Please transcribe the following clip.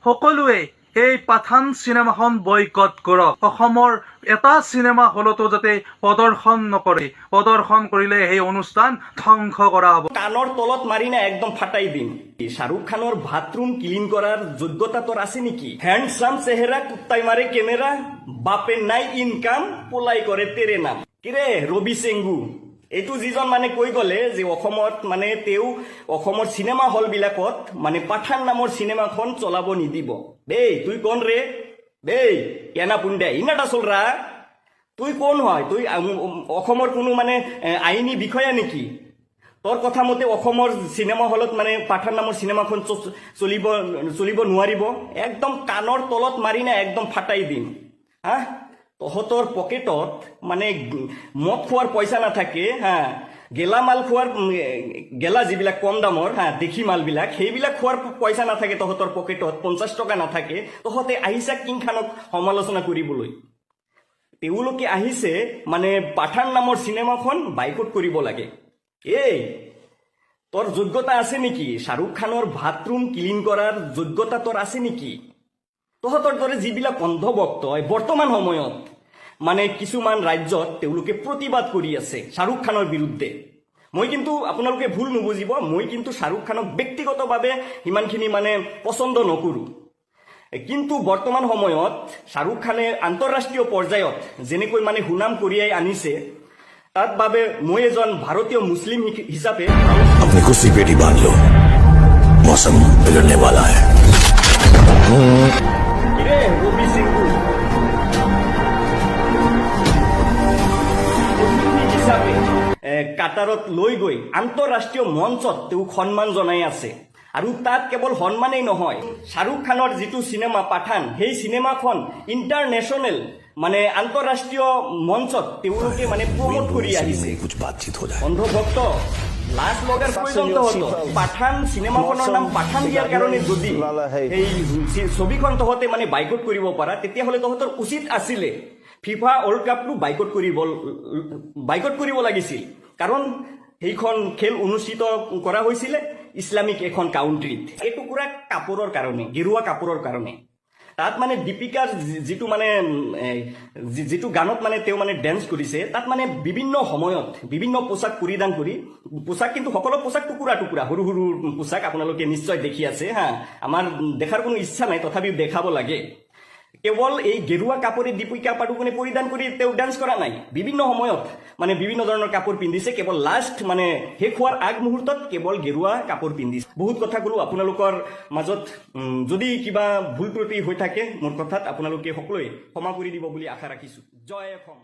সকলোৱে এই পাঠান চিনেমাখন বয়কট কৰক। অসমৰ এটা চিনেমা হলতো যাতে প্ৰদৰ্শন নকৰে, প্ৰদৰ্শন কৰিলে সেই অনুষ্ঠান ধ্বংস কৰা হ'ব। কাণৰ তলত মাৰি না একদম ফাটাই দিম। শাহৰুখ খানৰ বাথৰুম ক্লিন করার যোগ্যতা তোর আছে নেকি? হ্যান্ডসাম চেহারা, কুত্তাই মারে ক্যামেরা, বাপে নাই ইনকাম, পোলাই করে তেরে নাম। কিরে রবি চেঙ্গু, এইটো যিজন মানে কৈ গলে যে অসমত মানে তেও অসমৰ চিনেমা হল বিলাকত মানে পাঠান নামৰ চিনেমাখন চলাব নিদিব। দেই তুই কোন ৰে? দেই কেনা পুণ্ডা ইনাটা চলৰা? তুই কোন হয়? তুই অসমৰ কোনো মানে আইনী বিষয়া নেকি? তোৰ কথা মতে অসমৰ চিনেমা হলত মানে পাঠান নামৰ চিনেমাখন চলিব নোৱাৰিব? একদম কাণৰ তলত মাৰি না একদম ফাটাই দিম। হা, তহঁতৰ পকেটত মানে মদ খোৱাৰ পইচা নাথাকে, হা, গেলা মাল খোৱাৰ গেলা যিবিলাক কম দামৰ, হা, দেখি মালবিলাক সেইবিলাক খোৱাৰ পইচা নাথাকে তহঁতৰ পকেটত, 50 টকা নাথাকে। তহঁতে আহিছা কিং খানক সমালোচনা কৰিবলৈ। তেওঁলোকে আহিছে মানে পাঠান নামৰ চিনেমাখন বাইকট কৰিব লাগে। এই তোৰ যোগ্যতা আছে নেকি? শাহৰুখ খানৰ বাথৰুম ক্লিন কৰাৰ যোগ্যতা তোৰ আছে নেকি? তহঁতৰ দৰে যিবিলাক অন্ধভক্ত বৰ্তমান সময়ত মানে কিছুমান ৰাজ্যত তেওঁলোকে প্ৰতিবাদ কৰি আছে শাহৰুখ খানৰ বিৰুদ্ধে। মই কিন্তু আপোনালোকে ভুল নুবুজিব, মই কিন্তু শাহৰুখ খানক ব্যক্তিগতভাৱে সিমানখিনি মানে পছন্দ নকৰো। কিন্তু বৰ্তমান সময়ত শাহৰুখ খানে আন্তঃৰাষ্ট্ৰীয় পৰ্যায়ত যেনেকৈ মানে সুনাম কঢ়িয়াই আনিছে, তাত বাবে মই এজন ভাৰতীয় মুছলিম হিচাপে अपनी कुर्सी पेटी बांध लो, मौसम बिगड़ने वाला है। রবি সিংহু হিচাপে কাটাৰত লৈ গৈ আন্তঃৰাষ্ট্ৰীয় মঞ্চত তেওঁক সন্মান জনাই আছে। আৰু তাত কেৱল সন্মানেই নহয়, শাহৰুখ খানৰ যিটো চিনেমা পাঠান, সেই চিনেমাখন ইণ্টাৰনেশ্যনেল মানে আন্তঃৰাষ্ট্ৰীয় মঞ্চত তেওঁলোকে মানে প্ৰমোট কৰি আহিছে। অন্ধভক্ত লাজ লগাৰ প্ৰয়োজন তহঁত। পাঠান চিনেমাখনৰ নাম পাঠান দিয়াৰ কাৰণে যদি এই ছবিখন তহঁতে মানে বাইকট কৰিব পাৰা, তেতিয়াহ'লে তহঁতৰ উচিত আছিলে ফিফা ৱৰ্ল্ড কাপটো বাইকট কৰিব লাগিছিল। কাৰণ সেইখন খেল অনুষ্ঠিত কৰা হৈছিলে ইছলামিক এখন কাউণ্ট্ৰিত। এইটো পুৰা কাপোৰৰ কাৰণে, গেৰুৱা কাপোৰৰ কাৰণে। তাত মানে দীপিকাৰ যিটো মানে যিটো গানত মানে তেওঁ মানে ডেন্স কৰিছে, তাত মানে বিভিন্ন সময়ত বিভিন্ন পোচাক পৰিধান কৰি, পোচাক কিন্তু সকলো পোচাক টুকুৰা টুকুৰা সৰু সৰু পোচাক আপোনালোকে নিশ্চয় দেখি আছে। হা, আমাৰ দেখাৰ কোনো ইচ্ছা নাই, তথাপিও দেখাব লাগে। কেৱল এই গেৰুৱা কাপোৰে দীপিকা পাডুকোনে পৰিধান কৰি তেওঁ ডান্স কৰা নাই। বিভিন্ন সময়ত মানে বিভিন্ন ধৰণৰ কাপোৰ পিন্ধিছে, কেৱল লাষ্ট মানে শেষ হোৱাৰ আগ মুহূৰ্তত কেৱল গেৰুৱা কাপোৰ পিন্ধিছে। বহুত কথা ক'লো আপোনালোকৰ মাজত, যদি কিবা ভুল ত্ৰুটি হৈ থাকে মোৰ কথাত আপোনালোকে সকলোৱে ক্ষমা কৰি দিব বুলি আশা ৰাখিছোঁ। জয় অসম।